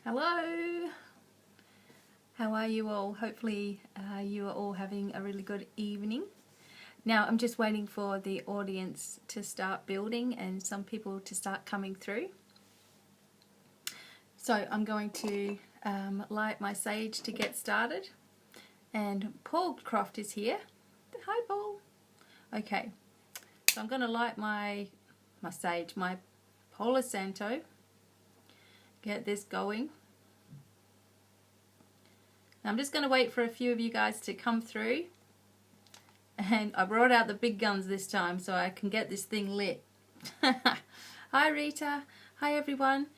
Hello, how are you all? Hopefully you are all having a really good evening. Now I'm just waiting for the audience to start building and some people to start coming through. So I'm going to light my sage to get started. And Paul Croft is here. Hi Paul. Okay, so I'm going to light my sage, my Palo Santo. Get this going. I'm just going to wait for a few of you guys to come through, and I brought out the big guns this time so I can get this thing lit. Hi Rita, hi everyone.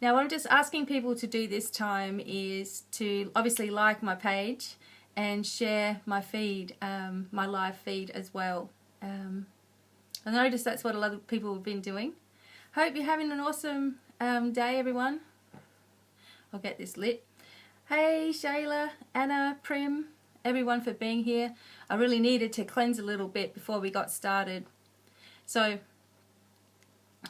Now what I'm just asking people to do this time is to obviously like my page and share my feed, my live feed as well. I noticed that's what a lot of people have been doing. Hope you're having an awesome day everyone. I'll get this lit. Hey Shayla, Anna, Prim, everyone for being here. I really needed to cleanse a little bit before we got started. So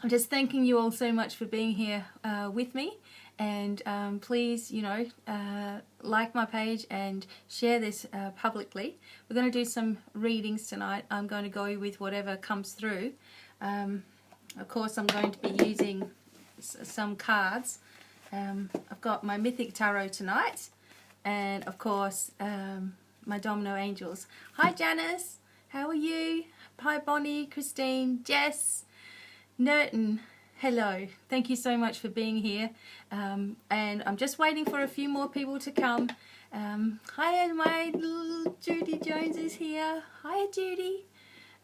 I'm just thanking you all so much for being here with me. And please, like my page and share this publicly. We're going to do some readings tonight. I'm going to go with whatever comes through. Of course, I'm going to be using some cards. I've got my Mythic Tarot tonight, and of course my Domino Angels. Hi Janice, how are you? Hi Bonnie, Christine, Jess, Nerton, hello. Thank you so much for being here, and I'm just waiting for a few more people to come. Hi, my little Judy Jones is here. Hi Judy.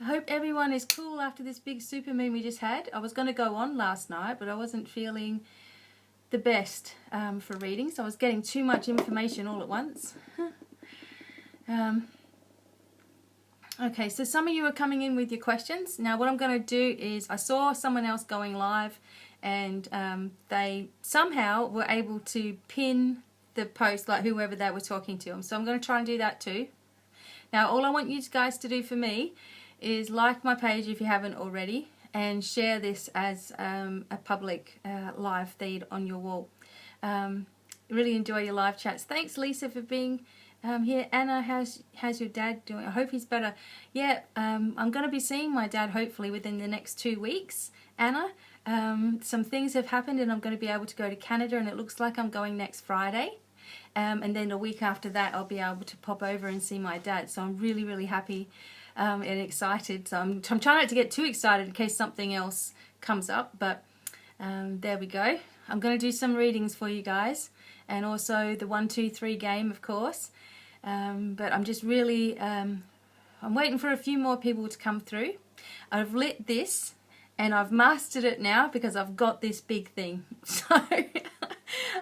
I hope everyone is cool after this big supermoon we just had. I was going to go on last night, but I wasn't feeling the best for reading, so I was getting too much information all at once. Okay, so some of you are coming in with your questions. Now what I'm going to do is, I saw someone else going live and they somehow were able to pin the post, like whoever they were talking to. So I'm going to try and do that too. Now all I want you guys to do for me is like my page if you haven't already, and share this as a public live feed on your wall. Really enjoy your live chats. Thanks Lisa for being here. Anna, how's your dad doing? I hope he's better. Yeah, I'm going to be seeing my dad hopefully within the next 2 weeks. Anna, some things have happened and I'm going to be able to go to Canada, and it looks like I'm going next Friday. And then a week after that I'll be able to pop over and see my dad. So I'm really, really happy and excited. So I'm trying not to get too excited in case something else comes up, but there we go. I'm going to do some readings for you guys, and also the 1, 2, 3 game, of course. But I'm just really I'm waiting for a few more people to come through. I've lit this and I've mastered it now because I've got this big thing. So hi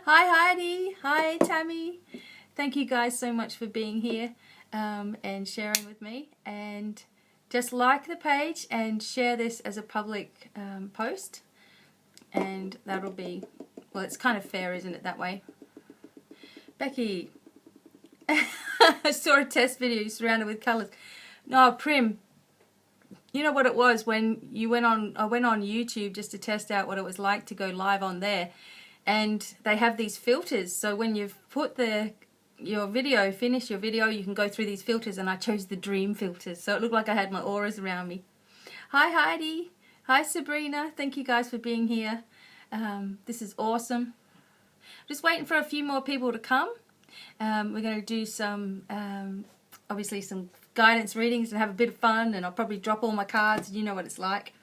Heidi, hi Tammy, thank you guys so much for being here and sharing with me. And just like the page and share this as a public post, and that'll be, well, it's kind of fair, isn't it, that way? Becky, I saw a test video surrounded with colours. No, Prim, you know what it was when you went on, I went on YouTube just to test out what it was like to go live on there, and they have these filters, so when you've put your video, finish your video, you can go through these filters, and I chose the dream filters, so it looked like I had my auras around me. Hi Heidi, hi Sabrina, thank you guys for being here. This is awesome. Just waiting for a few more people to come. We're going to do some, obviously some guidance readings and have a bit of fun, and I'll probably drop all my cards, you know what it's like.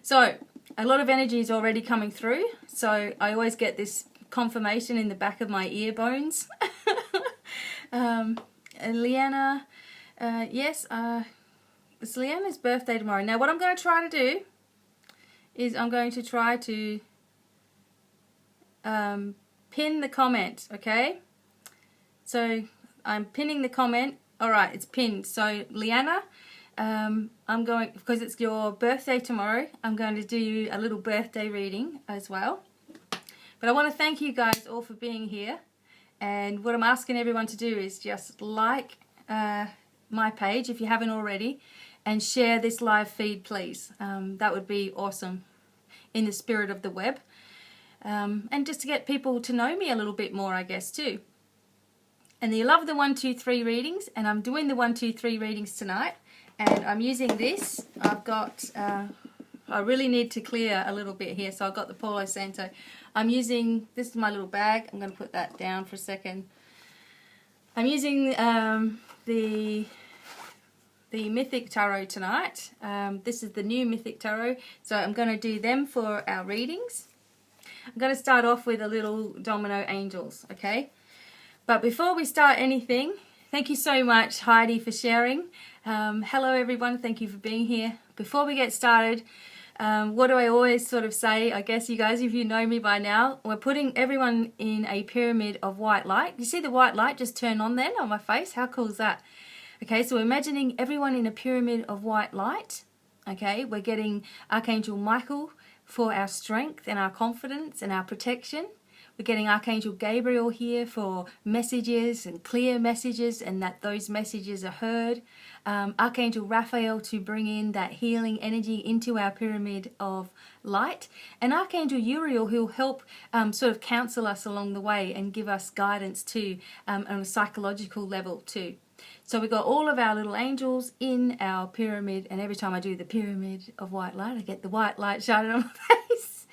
So a lot of energy is already coming through, so I always get this confirmation in the back of my ear bones. Lyanna, yes, it's Lyanna's birthday tomorrow. Now what I'm going to try to do is I'm going to try to pin the comment, okay? So I'm pinning the comment. Alright, it's pinned. So Lyanna, I'm going, because it's your birthday tomorrow, I'm going to do you a little birthday reading as well. But I want to thank you guys all for being here. And what I'm asking everyone to do is just like my page if you haven't already, and share this live feed, please. That would be awesome in the spirit of the web. and just to get people to know me a little bit more, I guess, too. And you love the 1, 2, 3 readings, and I'm doing the 1, 2, 3 readings tonight, and I'm using this. I've got, I really need to clear a little bit here, so I've got the Palo Santo. I'm using, this is my little bag. I'm going to put that down for a second. I'm using the Mythic Tarot tonight. This is the new Mythic Tarot, so I'm going to do them for our readings. I'm going to start off with a little domino angels, okay? But before we start anything, thank you so much, Heidi, for sharing. Hello, everyone. Thank you for being here. Before we get started, what do I always sort of say? I guess you guys, if you know me by now, we're putting everyone in a pyramid of white light. You see the white light just turn on then on my face? How cool is that? Okay, so we're imagining everyone in a pyramid of white light. Okay, we're getting Archangel Michael for our strength and our confidence and our protection. We're getting Archangel Gabriel here for messages and clear messages, and that those messages are heard. Archangel Raphael to bring in that healing energy into our pyramid of light. And Archangel Uriel, who will help sort of counsel us along the way and give us guidance too, on a psychological level too. So we've got all of our little angels in our pyramid, and every time I do the pyramid of white light, I get the white light shining on my face.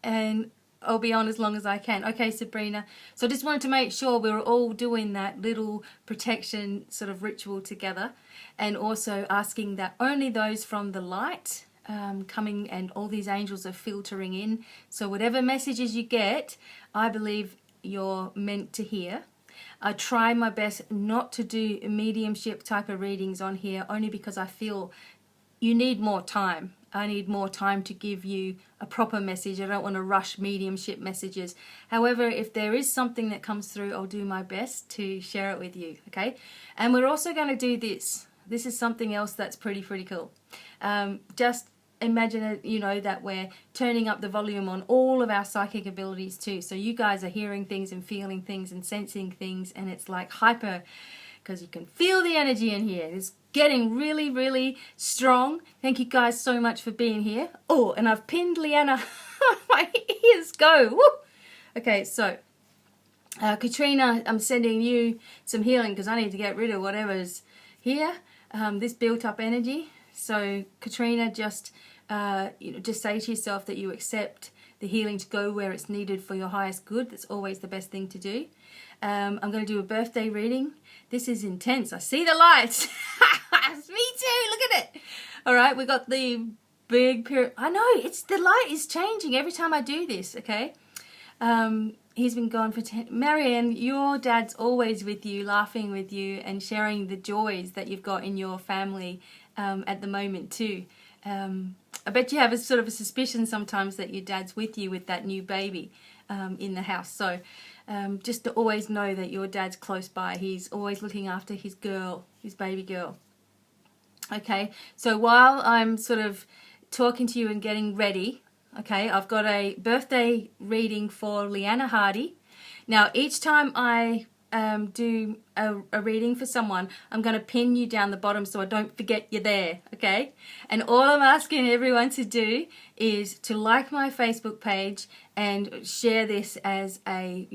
And I'll be on as long as I can. Okay, Sabrina. So I just wanted to make sure we were all doing that little protection sort of ritual together, and also asking that only those from the light coming, and all these angels are filtering in. So whatever messages you get, I believe you're meant to hear. I try my best not to do mediumship type of readings on here, only because I feel you need more time. I need more time to give you a proper message. I don't want to rush mediumship messages. However, if there is something that comes through, I'll do my best to share it with you, okay? And we're also going to do this. This is something else that's pretty cool. Just imagine it, you know, that we're turning up the volume on all of our psychic abilities too. So you guys are hearing things and feeling things and sensing things, and it's like hyper, because you can feel the energy in here. It's getting really strong. Thank you guys so much for being here. Oh, and I've pinned Lyanna. My ears go. Woo! Okay, so Katrina, I'm sending you some healing because I need to get rid of whatever's here, this built up energy. So Katrina, just just say to yourself that you accept the healing to go where it's needed for your highest good. That's always the best thing to do. I'm going to do a birthday reading. This is intense. I see the lights. Me too. Look at it. All right, we got the big period. I know, it's the light is changing every time I do this, okay? He's been gone for 10. Marianne, your dad's always with you, laughing with you, and sharing the joys that you've got in your family at the moment too. I bet you have a sort of a suspicion sometimes that your dad's with you with that new baby in the house. So just to always know that your dad's close by. He's always looking after his girl, his baby girl. Okay, so while I'm sort of talking to you and getting ready, okay, I've got a birthday reading for Lyanna Hardy. Now, each time I do a reading for someone, I'm going to pin you down the bottom so I don't forget you're there, okay? And all I'm asking everyone to do is to like my Facebook page and share this as a,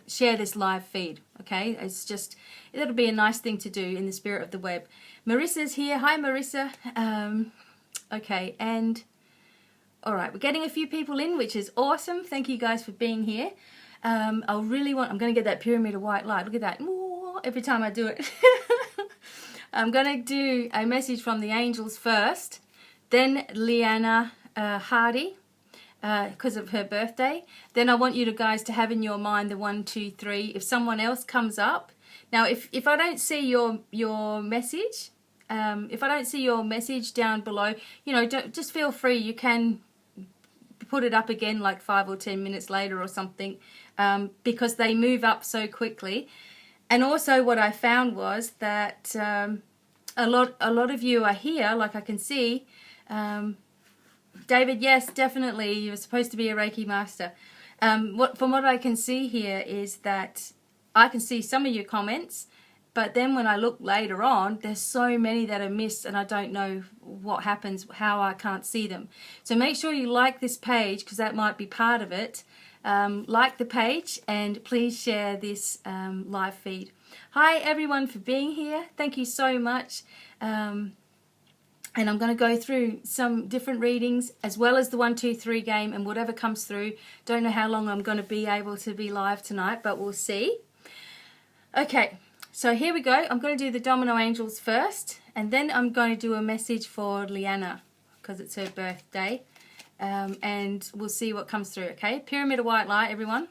share this live feed, okay? It's just, it'll be a nice thing to do in the spirit of the web. Marissa's here. Hi, Marissa. Okay, and all right, we're getting a few people in, which is awesome. Thank you guys for being here. I'm going to get that pyramid of white light. Look at that. Ooh, every time I do it. I'm going to do a message from the angels first, then Lyanna Hardy, because of her birthday. Then I want you guys to have in your mind the 1, 2, 3. If someone else comes up, now if I don't see your message, if I don't see your message down below, just feel free. You can put it up again like 5 or 10 minutes later or something, because they move up so quickly. And also what I found was that a lot of you are here, like I can see. David, yes, definitely, you're supposed to be a Reiki master. From what I can see here is that I can see some of your comments, But then when I look later on, there's so many that are missed and I don't know what happens, how I can't see them. So make sure you like this page because that might be part of it. Like the page and please share this live feed. Hi everyone for being here. Thank you so much. And I'm going to go through some different readings as well as the 1, 2, 3 game and whatever comes through. Don't know how long I'm going to be able to be live tonight, but we'll see. Okay. So here we go. I'm going to do the Domino Angels first, and then I'm going to do a message for Lyanna because it's her birthday, and we'll see what comes through, okay? Pyramid of White Light, everyone.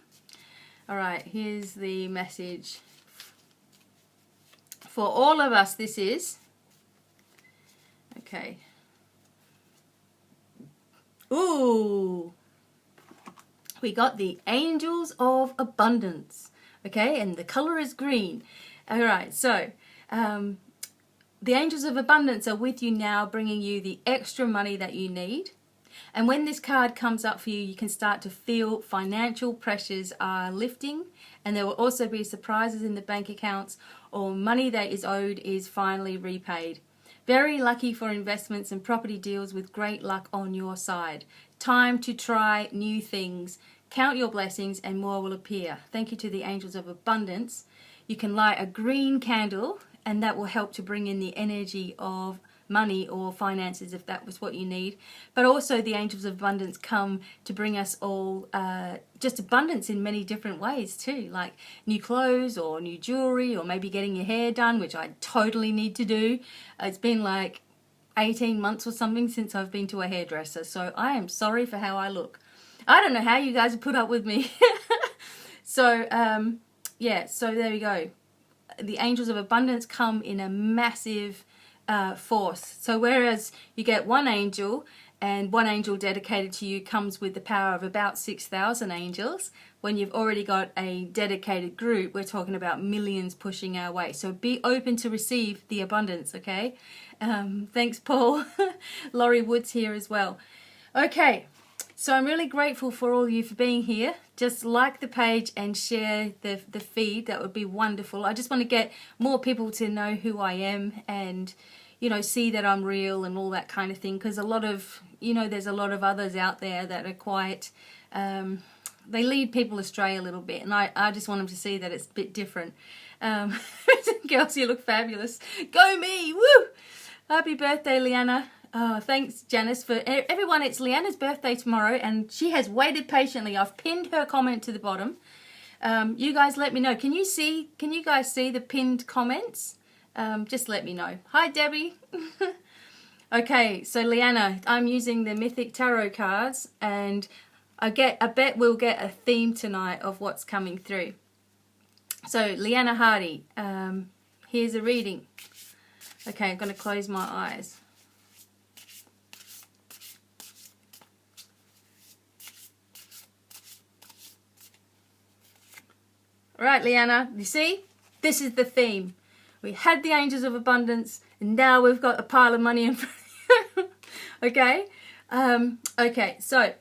All right, here's the message. For all of us, this is... Okay. Ooh! We got the Angels of Abundance, okay? And the color is green. All right, so the Angels of Abundance are with you now, bringing you the extra money that you need. And when this card comes up for you, you can start to feel financial pressures are lifting, and there will also be surprises in the bank accounts, or money that is owed is finally repaid. Very lucky for investments and property deals with great luck on your side. Time to try new things. Count your blessings and more will appear. Thank you to the Angels of Abundance. You can light a green candle and that will help to bring in the energy of money or finances if that was what you need. But also the Angels of Abundance come to bring us all just abundance in many different ways too, like new clothes or new jewelry or maybe getting your hair done, which I totally need to do. It's been like 18 months or something since I've been to a hairdresser, so I am sorry for how I look. I don't know how you guys have put up with me. So yeah, so there we go. The Angels of Abundance come in a massive force. So whereas you get one angel and one angel dedicated to you comes with the power of about 6,000 angels, when you've already got a dedicated group, we're talking about millions pushing our way. So be open to receive the abundance, okay? Thanks, Paul. Laurie Wood's here as well. Okay. So I'm really grateful for all of you for being here. Just like the page and share the feed. That would be wonderful. I just want to get more people to know who I am and, you know, see that I'm real and all that kind of thing. Because a lot of, you know, there's a lot of others out there that are quite, they lead people astray a little bit. And I just want them to see that it's a bit different. Girls, you look fabulous. Go me! Woo! Happy birthday, Lyanna. Oh, thanks, Janice. For everyone, it's Lyanna's birthday tomorrow, and she has waited patiently. I've pinned her comment to the bottom. You guys let me know. Can you guys see the pinned comments? Just let me know. Hi, Debbie. Okay, so Lyanna, I'm using the Mythic Tarot cards, and I bet we'll get a theme tonight of what's coming through. So, Lyanna Hardy, here's a reading. Okay, I'm going to close my eyes. All right, Lyanna, you see? This is the theme. We had the Angels of Abundance, and now we've got a pile of money in front of you. Okay? Okay, so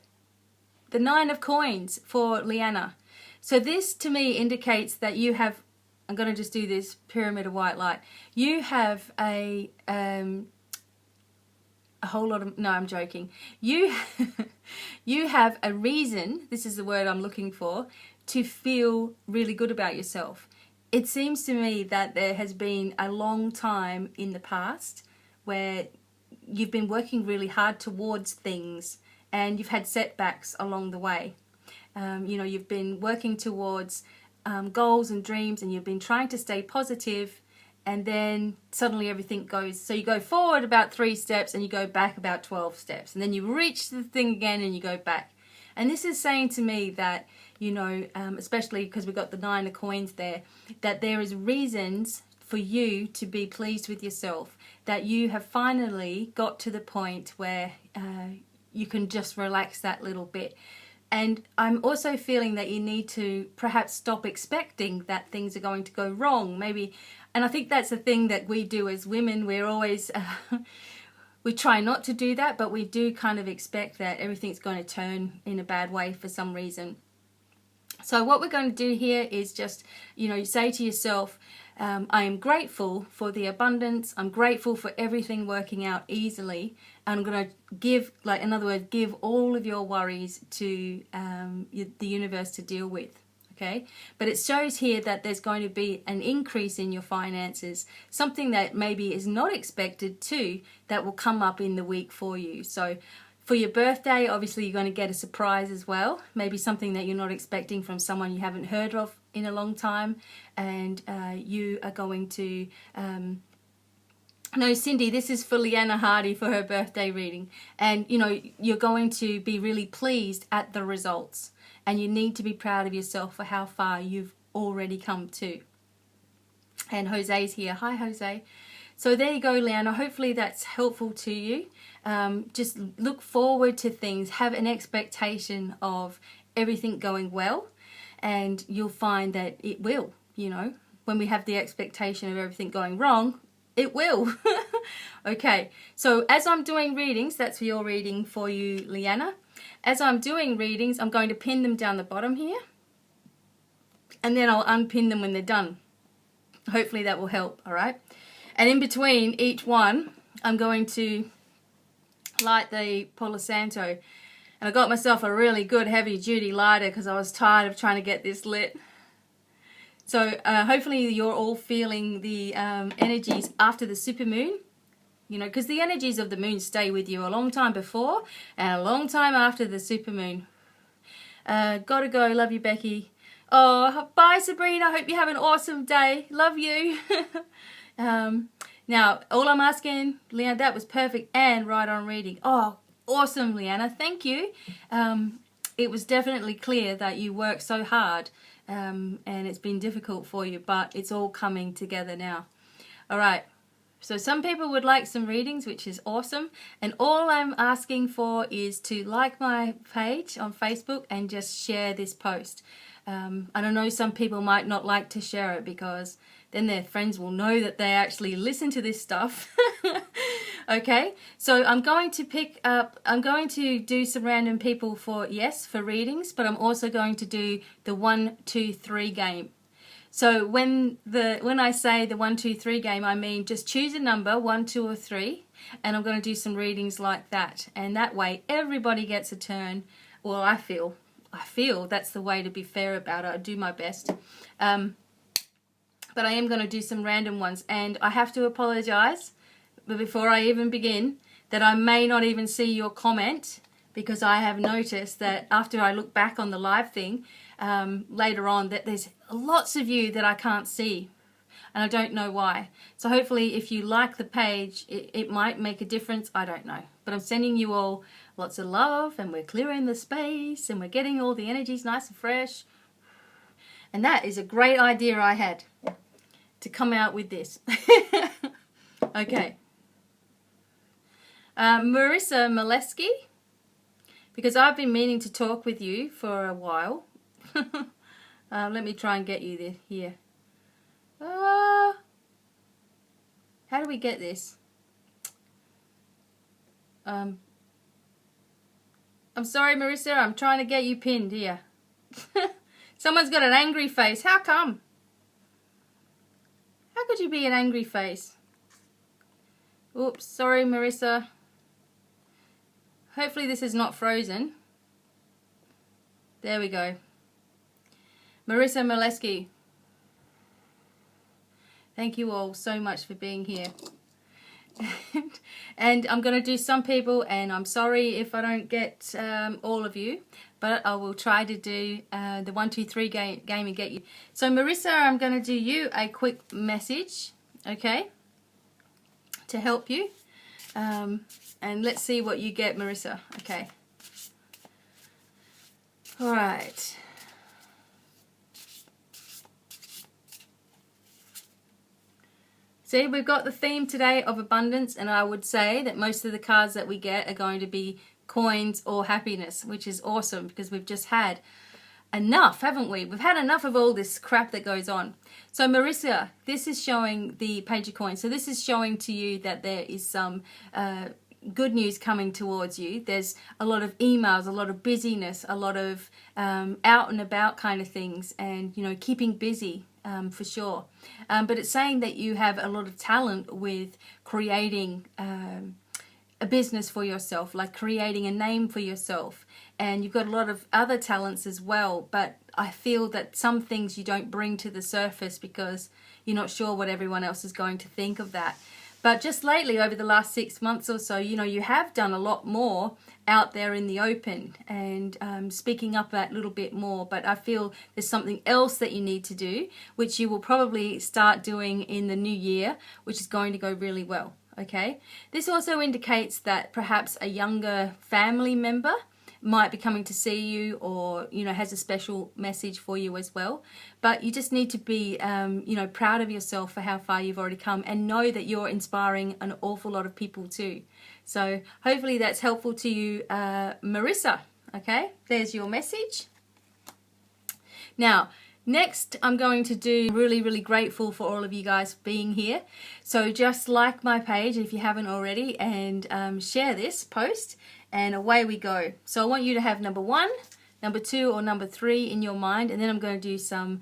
the 9 of Coins for Lyanna. So this, to me, indicates that you have, I'm going to just do this Pyramid of White Light. You have a whole lot of, no, I'm joking. You have a reason, this is the word I'm looking for, to feel really good about yourself. It seems to me that there has been a long time in the past where you've been working really hard towards things and you've had setbacks along the way. You know, you've been working towards goals and dreams and you've been trying to stay positive, and then suddenly everything goes, so you go forward about 3 steps and you go back about 12 steps, and then you reach the thing again and you go back. And this is saying to me that, you know, especially because we've got the 9 of Coins there, that there is reasons for you to be pleased with yourself, that you have finally got to the point where you can just relax that little bit. And I'm also feeling that you need to perhaps stop expecting that things are going to go wrong, maybe. And I think that's the thing that we do as women. We're always... we try not to do that, but we do kind of expect that everything's going to turn in a bad way for some reason. So what we're going to do here is just, you know, you say to yourself, I am grateful for the abundance. I'm grateful for everything working out easily. And I'm going to give, like, in other words, give all of your worries to the universe to deal with. Okay, but it shows here that there's going to be an increase in your finances, something that maybe is not expected too, that will come up in the week for you. So for your birthday, obviously you're going to get a surprise as well, maybe something that you're not expecting from someone you haven't heard of in a long time, and you are going to no, Cindy, this is for Lyanna Hardy for her birthday reading, and you know, you're going to be really pleased at the results. And you need to be proud of yourself for how far you've already come to. And Jose's here. Hi, Jose. So there you go, Lyanna. Hopefully that's helpful to you. Just look forward to things. Have an expectation of everything going well. And you'll find that it will, you know. When we have the expectation of everything going wrong, it will. Okay. So as I'm doing readings, that's for your reading for you, Lyanna. As I'm doing readings, I'm going to pin them down the bottom here. And then I'll unpin them when they're done. Hopefully that will help, all right? And in between each one, I'm going to light the Palo Santo. And I got myself a really good heavy-duty lighter because I was tired of trying to get this lit. So hopefully you're all feeling the energies after the supermoon. You know, because the energies of the moon stay with you a long time before and a long time after the supermoon. Gotta go. Love you, Becky. Oh, bye, Sabrina. Hope you have an awesome day. Love you. Now, all I'm asking, Lyanna, that was perfect and right on reading. Oh, awesome, Lyanna. Thank you. It was definitely clear that you worked so hard and it's been difficult for you, but it's all coming together now. All right. So some people would like some readings, which is awesome. And all I'm asking for is to like my page on Facebook and just share this post. I don't know, some people might not like to share it because then their friends will know that they actually listen to this stuff. Okay, so I'm going to do some random people for readings, but I'm also going to do the 1, 2, 3 game. So when I say the 1, 2, 3 game, I mean just choose a number, 1, 2, or 3, and I'm going to do some readings like that. And that way everybody gets a turn. Well, I feel that's the way to be fair about it. I do my best. But I am going to do some random ones. And I have to apologize, but before I even begin, that I may not even see your comment, because I have noticed that after I look back on the live thing, later on, that there's lots of you that I can't see, and I don't know why. So hopefully if you like the page, it might make a difference. I don't know, but I'm sending you all lots of love, and we're clearing the space, and we're getting all the energies nice and fresh. And that is a great idea I had to come out with this. Okay. Marissa Molesky, because I've been meaning to talk with you for a while. Let me try and get you here. How do we get this? I'm sorry, Marissa. I'm trying to get you pinned here. Someone's got an angry face. How come? How could you be an angry face? Oops, sorry, Marissa. Hopefully this is not frozen. There we go. Marissa Molesky. Thank you all so much for being here. And I'm going to do some people, and I'm sorry if I don't get all of you, but I will try to do the 1, 2, 3 game and get you. So Marissa, I'm going to do you a quick message, okay, to help you. And let's see what you get, Marissa. Okay. All right. See, we've got the theme today of abundance, and I would say that most of the cards that we get are going to be coins or happiness, which is awesome because we've just had enough, haven't we? We've had enough of all this crap that goes on. So Marissa, this is showing the Page of Coins. So this is showing to you that there is some good news coming towards you. There's a lot of emails, a lot of busyness, a lot of out and about kind of things, and you know, keeping busy. for sure. But it's saying that you have a lot of talent with creating a business for yourself, like creating a name for yourself. And you've got a lot of other talents as well, but I feel that some things you don't bring to the surface because you're not sure what everyone else is going to think of that. But just lately, over the last 6 months or so, you know, you have done a lot more out there in the open and speaking up that little bit more. But I feel there's something else that you need to do, which you will probably start doing in the new year, which is going to go really well. Okay. This also indicates that perhaps a younger family member might be coming to see you, or you know, has a special message for you as well. But you just need to be you know, proud of yourself for how far you've already come, and know that you're inspiring an awful lot of people too. So hopefully that's helpful to you, Marissa. Okay, there's your message. Now next, I'm going to do really grateful for all of you guys being here. So just like my page if you haven't already, and share this post, and away we go. So I want you to have number 1, number 2, or number 3 in your mind, and then I'm going to do some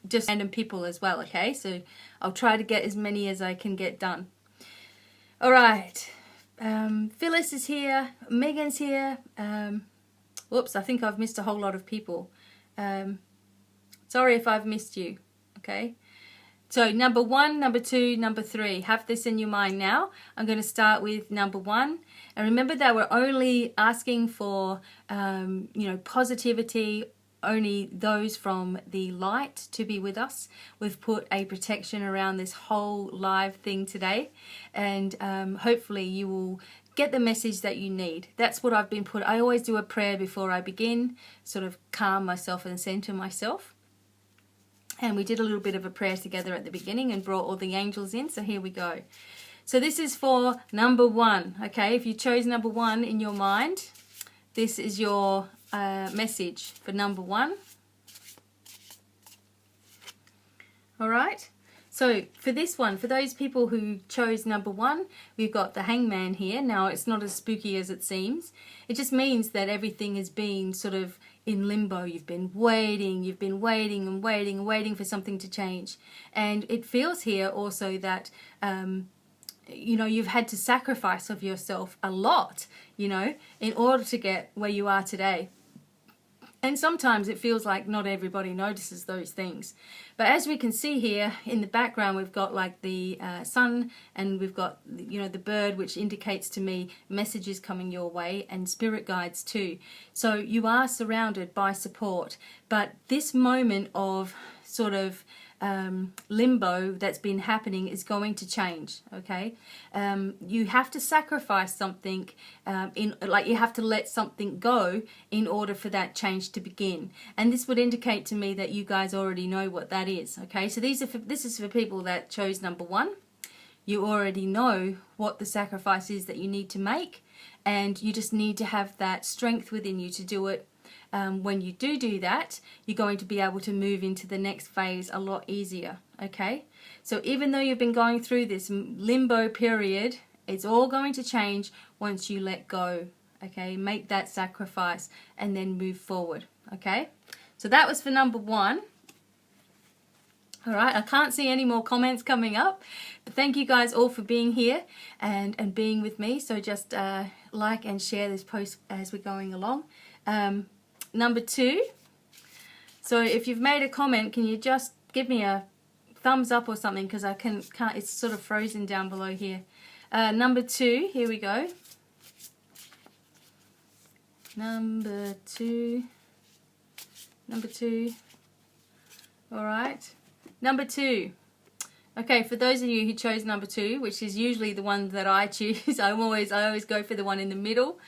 just random people as well. Okay, so I'll try to get as many as I can get done. All right, Phyllis is here, Megan's here. Whoops, I think I've missed a whole lot of people. Sorry if I've missed you. Okay. So number 1, number 2, number 3. Have this in your mind now. I'm going to start with number 1. And remember that we're only asking for, you know, positivity, only those from the light to be with us. We've put a protection around this whole live thing today. And hopefully you will get the message that you need. That's what I've been put. I always do a prayer before I begin, sort of calm myself and center myself. And we did a little bit of a prayer together at the beginning and brought all the angels in. So here we go. So this is for number 1. Okay, if you chose number 1 in your mind, this is your message for number 1. All right. So for this one, for those people who chose number 1, we've got the Hangman here. Now it's not as spooky as it seems. It just means that everything has been sort of in limbo. You've been waiting and waiting for something to change. And it feels here also that, you know, you've had to sacrifice of yourself a lot, you know, in order to get where you are today. And sometimes it feels like not everybody notices those things. But as we can see here in the background, we've got like the sun, and we've got, you know, the bird, which indicates to me messages coming your way, and spirit guides too. So you are surrounded by support. But this moment of sort of limbo that's been happening is going to change. Okay, you have to sacrifice something, you have to let something go in order for that change to begin. And this would indicate to me that you guys already know what that is. Okay, so this is for people that chose number 1. You already know what the sacrifice is that you need to make, and you just need to have that strength within you to do it. When you do that, you're going to be able to move into the next phase a lot easier. Okay, so even though you've been going through this limbo period, it's all going to change once you let go. Okay, make that sacrifice and then move forward. Okay, so that was for number 1. All right, I can't see any more comments coming up, but thank you guys all for being here and being with me. So just like and share this post as we're going along. Number 2, so if you've made a comment, can you just give me a thumbs up or something, because I can't, it's sort of frozen down below here. Number 2, here we go. Number 2. All right, number 2. Okay, for those of you who chose number 2, which is usually the one that I choose, I always go for the one in the middle.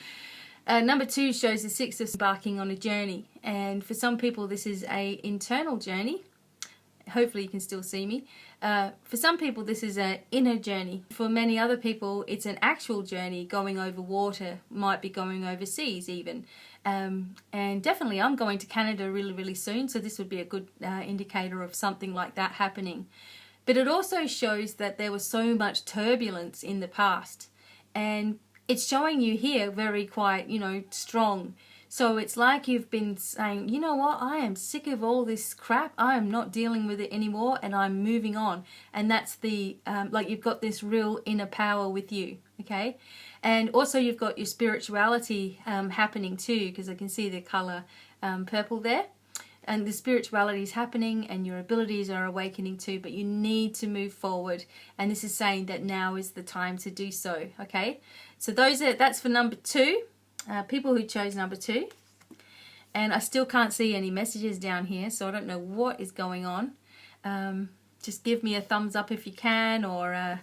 Number 2 shows the 6 of embarking on a journey, and for some people this is a internal journey. Hopefully you can still see me. For some people this is an inner journey. For many other people it's an actual journey, going over water, might be going overseas even. And definitely I'm going to Canada really soon, so this would be a good indicator of something like that happening. But it also shows that there was so much turbulence in the past, and it's showing you here very quite, you know, strong. So it's like you've been saying, you know what, I am sick of all this crap. I am not dealing with it anymore, and I'm moving on. And that's the, like you've got this real inner power with you, okay? And also you've got your spirituality happening too, because I can see the color purple there. And the spirituality is happening and your abilities are awakening too, but you need to move forward. And this is saying that now is the time to do so, okay? So that's for number 2, people who chose number 2. And I still can't see any messages down here, so I don't know what is going on. Just give me a thumbs up if you can, or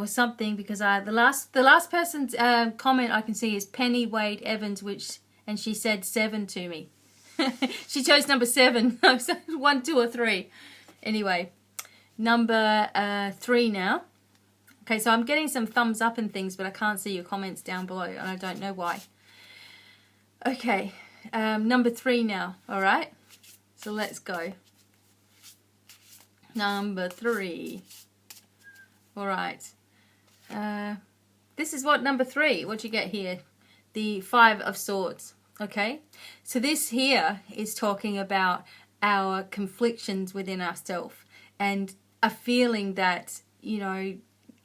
something, because the last person's comment I can see is Penny Wade Evans, and she said 7 to me. She chose number 7. 1, 2, or 3. Anyway, number 3 now. Okay, so I'm getting some thumbs up and things, but I can't see your comments down below, and I don't know why. Okay, number 3 now. All right, so let's go. Number 3. All right. This is what number 3. What you get here? The 5 of Swords. Okay, so this here is talking about our conflictions within ourselves and a feeling that, you know,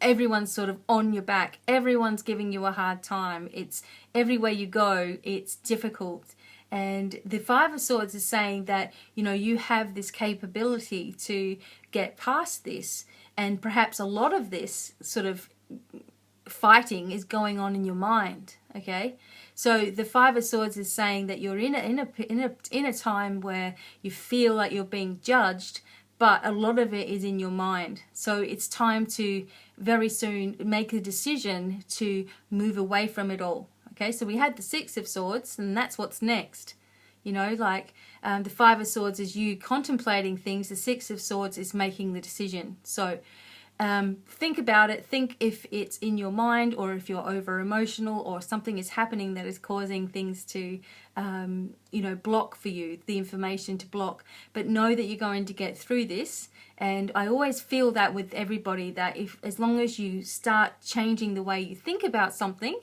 everyone's sort of on your back. Everyone's giving you a hard time. It's everywhere you go, it's difficult. And the 5 of Swords is saying that, you know, you have this capability to get past this. And perhaps a lot of this sort of fighting is going on in your mind, okay? So the 5 of Swords is saying that you're in a time where you feel like you're being judged, but a lot of it is in your mind. So it's time to very soon make a decision to move away from it all. Okay, so we had the 6 of Swords, and that's what's next. You know, like the 5 of Swords is you contemplating things. The 6 of Swords is making the decision. So think about it. Think if it's in your mind, or if you're over emotional, or something is happening that is causing things to, you know, block for you, the information to block. But know that you're going to get through this. And I always feel that with everybody, that as long as you start changing the way you think about something,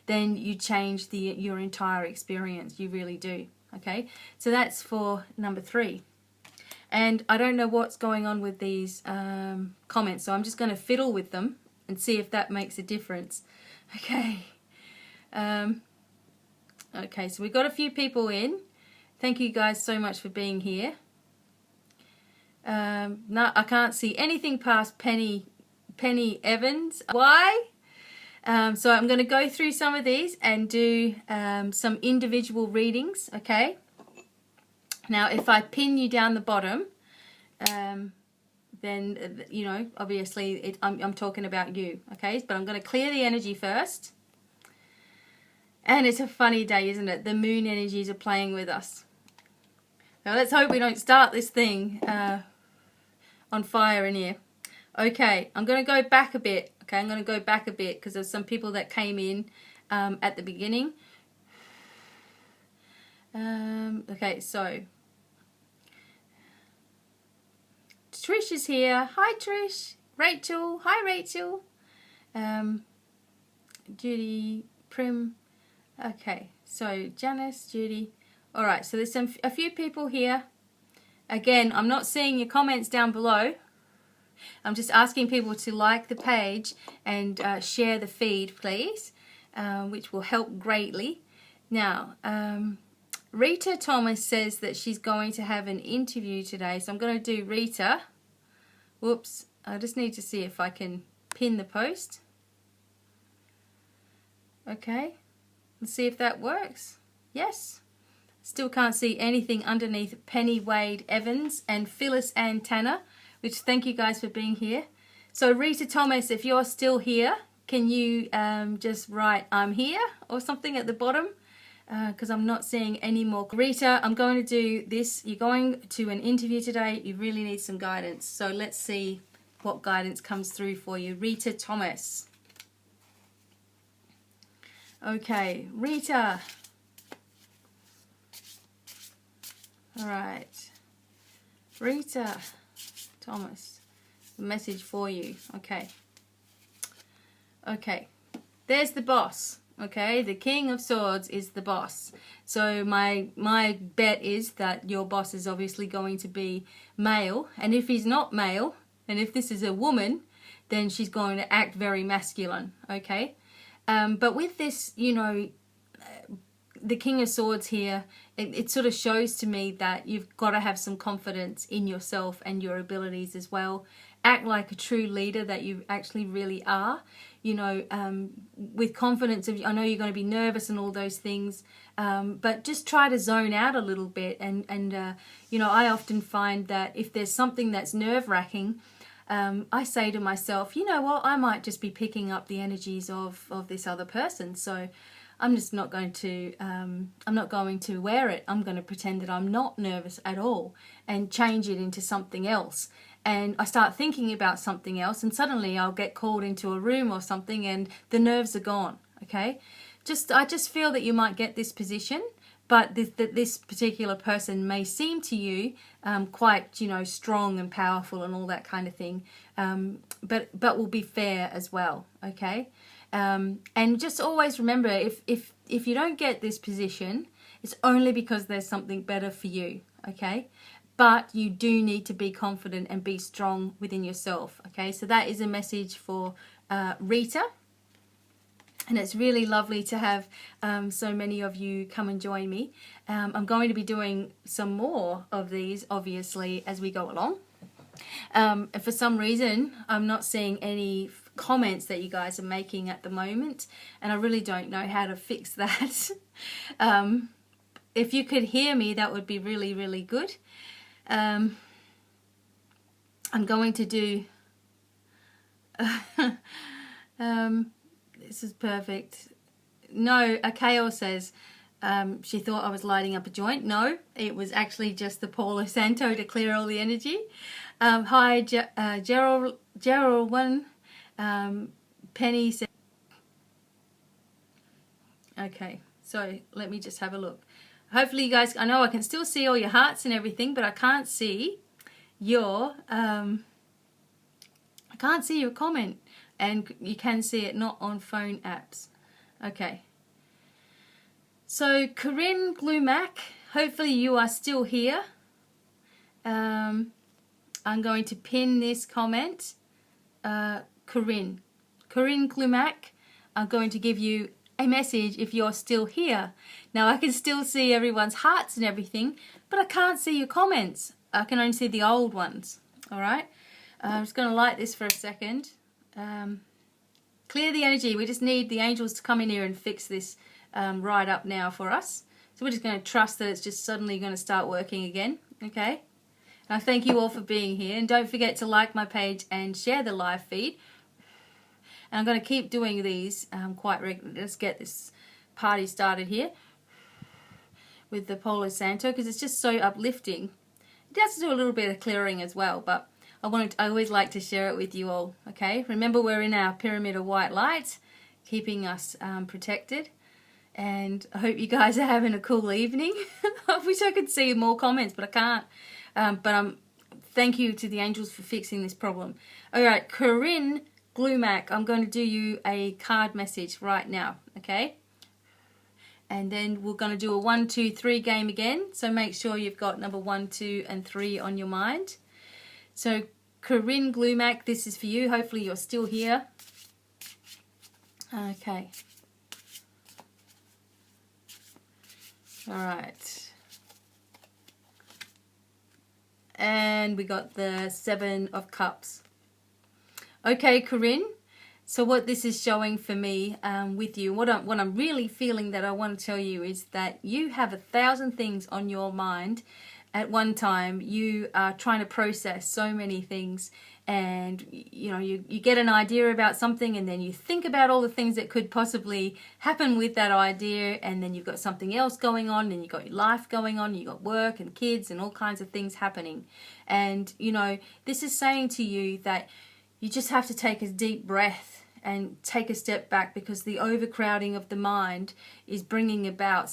then you change your entire experience. You really do. Okay, so that's for number 3. And I don't know what's going on with these comments, so I'm just going to fiddle with them and see if that makes a difference. Okay. Okay, so we got a few people in. Thank you guys so much for being here. No, I can't see anything past Penny Evans. Why? So I'm going to go through some of these and do some individual readings, okay? Now, if I pin you down the bottom, then, you know, obviously I'm talking about you, okay? But I'm going to clear the energy first. And it's a funny day, isn't it? The moon energies are playing with us. Now, let's hope we don't start this thing on fire in here. Okay, I'm going to go back a bit. Okay, I'm going to go back a bit because there's some people that came in at the beginning. Okay, so Trish is here. Hi, Trish. Rachel. Hi, Rachel. Judy, Prim. Okay, so Janice, Judy. All right, so there's a few people here. Again, I'm not seeing your comments down below. I'm just asking people to like the page and share the feed, please, which will help greatly. Now, Rita Thomas says that she's going to have an interview today, so I'm going to do Rita. Whoops, I just need to see if I can pin the post. Okay, let's see if that works. Yes. Still can't see anything underneath Penny Wade Evans and Phyllis Ann Tanner, which thank you guys for being here. So Rita Thomas, if you're still here, can you just write I'm here or something at the bottom? Because I'm not seeing any more. Rita, I'm going to do this. You're going to an interview today. You really need some guidance. So let's see what guidance comes through for you. Rita Thomas. Okay, Rita. All right. Rita Thomas. A message for you. Okay. Okay. There's the boss. Okay, the King of Swords is the boss. So my bet is that your boss is obviously going to be male. And if he's not male, and if this is a woman, then she's going to act very masculine. Okay, but with this, you know, the King of Swords here, it sort of shows to me that you've got to have some confidence in yourself and your abilities as well. Act like a true leader that you actually really are. You know, with confidence. I know you're going to be nervous and all those things, but just try to zone out a little bit. And you know, I often find that if there's something that's nerve-wracking, I say to myself, you know what, I might just be picking up the energies of this other person. So I'm just not going to, I'm not going to wear it. I'm going to pretend that I'm not nervous at all and change it into something else. And I start thinking about something else, and suddenly I'll get called into a room or something and the nerves are gone, okay? I just feel that you might get this position, but this particular person may seem to you quite, you know, strong and powerful and all that kind of thing, but will be fair as well, okay? And just always remember, if you don't get this position, it's only because there's something better for you, okay? But you do need to be confident and be strong within yourself, okay? So that is a message for Rita. And it's really lovely to have so many of you come and join me. I'm going to be doing some more of these, obviously, as we go along. And for some reason, I'm not seeing any comments that you guys are making at the moment, and I really don't know how to fix that. If you could hear me, that would be really, really good. I'm going to do this is perfect. No, Akeo says she thought I was lighting up a joint. No, it was actually just the Palo Santo to clear all the energy. Hi, Gerald one. Penny said, okay, so let me just have a look. Hopefully you guys, I know I can still see all your hearts and everything, but I can't see your comment, and you can see it not on phone apps. Okay. So Corinne Glumac, hopefully you are still here. I'm going to pin this comment. Corinne Glumac, I'm going to give you a message if you're still here. Now I can still see everyone's hearts and everything, but I can't see your comments. I can only see the old ones. Alright, I'm just going to light this for a second. Clear the energy. We just need the angels to come in here and fix this right up now for us. So we're just going to trust that it's just suddenly going to start working again. Okay, and I thank you all for being here, and don't forget to like my page and share the live feed. And I'm going to keep doing these quite regularly. Let's get this party started here with the Palo Santo, because it's just so uplifting. It does do a little bit of clearing as well, but I always like to share it with you all. Okay, remember we're in our pyramid of white light, keeping us protected. And I hope you guys are having a cool evening. I wish I could see more comments, but I can't. Thank you to the angels for fixing this problem. All right, Corinne Glumac, I'm going to do you a card message right now, okay? And then we're going to do a 1, 2, 3 game again. So make sure you've got number 1, 2, and 3 on your mind. So Corinne Glumac, this is for you. Hopefully you're still here. Okay. All right. And we got the 7 of Cups. Okay, Corinne. So what this is showing for me with you, what I'm really feeling that I want to tell you is that you have 1,000 things on your mind at one time. You are trying to process so many things, and you know, you get an idea about something, and then you think about all the things that could possibly happen with that idea, and then you've got something else going on, and you've got your life going on, you've got work and kids and all kinds of things happening. And you know, this is saying to you that you just have to take a deep breath and take a step back, because the overcrowding of the mind is bringing about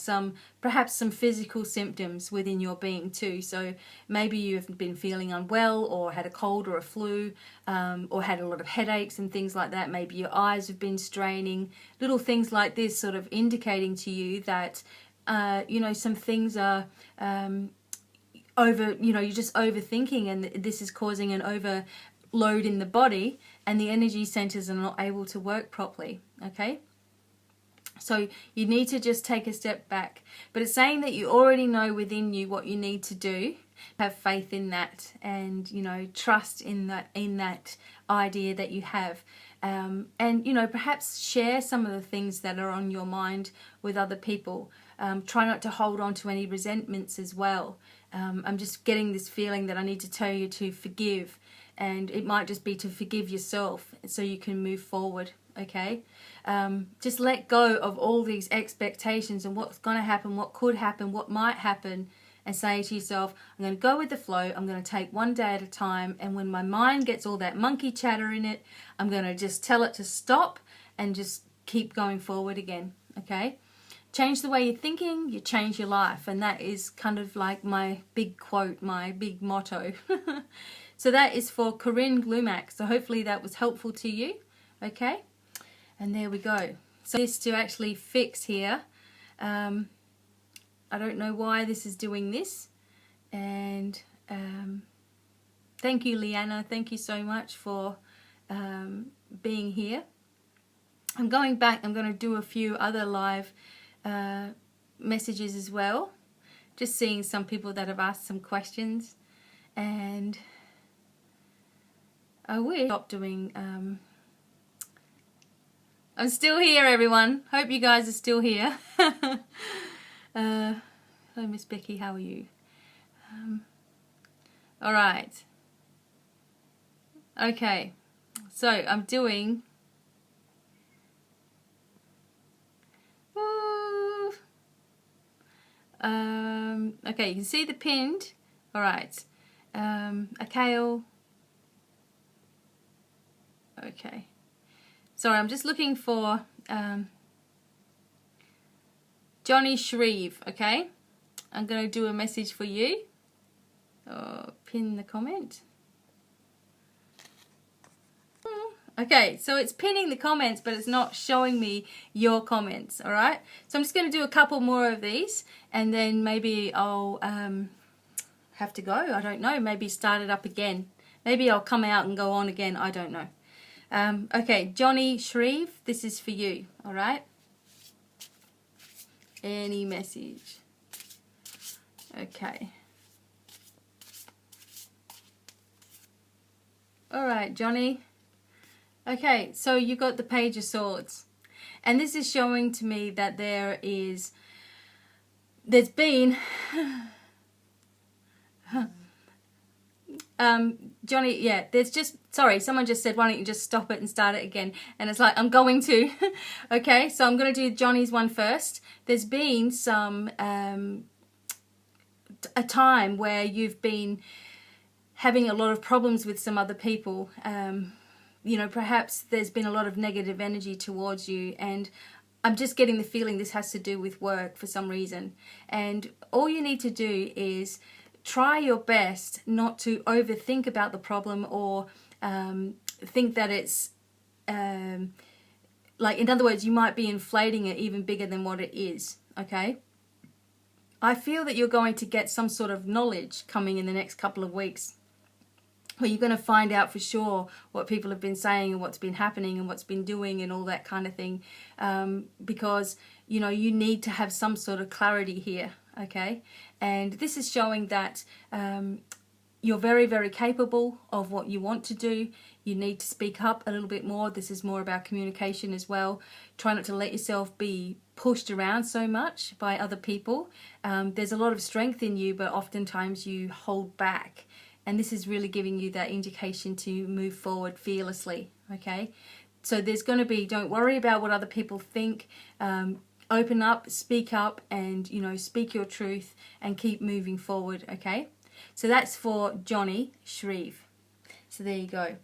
perhaps some physical symptoms within your being too. So maybe you've been feeling unwell, or had a cold or a flu, or had a lot of headaches and things like that. Maybe your eyes have been straining. Little things like this sort of indicating to you that some things are you're just overthinking, and this is causing an overload in the body, and the energy centers are not able to work properly. Okay, so you need to just take a step back. But it's saying that you already know within you what you need to do. Have faith in that, and trust in that idea that you have, and perhaps share some of the things that are on your mind with other people. Try not to hold on to any resentments as well. I'm just getting this feeling that I need to tell you to forgive, and it might just be to forgive yourself so you can move forward. Okay, just let go of all these expectations and what's going to happen, what could happen, what might happen, and say to yourself, I'm going to go with the flow. I'm going to take one day at a time, and when my mind gets all that monkey chatter in it, I'm going to just tell it to stop and just keep going forward again. Okay, change the way you're thinking, you change your life, and that is kind of like my big quote, my big motto. So that is for Corinne Glumac. So hopefully that was helpful to you. Okay, and there we go. So this to actually fix here. I don't know why this is doing this, and thank you, Lyanna. Thank you so much for being here. I'm going back. I'm going to do a few other live messages as well, just seeing some people that have asked some questions, and I will stop doing I'm still here, everyone. Hope you guys are still here. Hello, Miss Becky, how are you? All right. Okay, so I'm doing... okay, you can see the pinned. All right. A kale. Okay. Sorry, I'm just looking for Johnny Shreve. Okay. I'm going to do a message for you. Pin the comment. Okay, so it's pinning the comments, but it's not showing me your comments, all right? So I'm just going to do a couple more of these, and then maybe I'll have to go. I don't know. Maybe start it up again. Maybe I'll come out and go on again. I don't know. Okay, Johnny Shreve, this is for you, all right? Any message. Okay. All right, Johnny. Okay, so you got the Page of Swords, and this is showing to me that there's been Johnny, yeah, there's just, sorry, someone just said, why don't you just stop it and start it again? And it's like, I'm going to. Okay, so I'm going to do Johnny's one first. There's been some a time where you've been having a lot of problems with some other people. You know, perhaps there's been a lot of negative energy towards you, and I'm just getting the feeling this has to do with work for some reason. And all you need to do is try your best not to overthink about the problem, or think that it's like, in other words, you might be inflating it even bigger than what it is. Okay, I feel that you're going to get some sort of knowledge coming in the next couple of weeks, where you're going to find out for sure what people have been saying and what's been happening and what's been doing and all that kind of thing, because, you know, you need to have some sort of clarity here, okay? And this is showing that you're very, very capable of what you want to do. You need to speak up a little bit more. This is more about communication as well. Try not to let yourself be pushed around so much by other people. There's a lot of strength in you, but oftentimes you hold back. And this is really giving you that indication to move forward fearlessly, okay? So there's going to be, don't worry about what other people think. Open up, speak up, and, you know, speak your truth and keep moving forward, okay? So that's for Johnny Shreve. So there you go.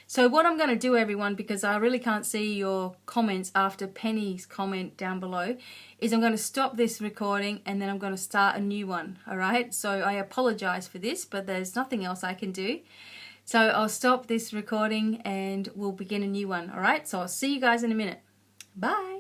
So what I'm going to do, everyone, because I really can't see your comments after Penny's comment down below, is I'm going to stop this recording and then I'm going to start a new one, all right? So I apologize for this, but there's nothing else I can do. So I'll stop this recording and we'll begin a new one, all right? So I'll see you guys in a minute. Bye.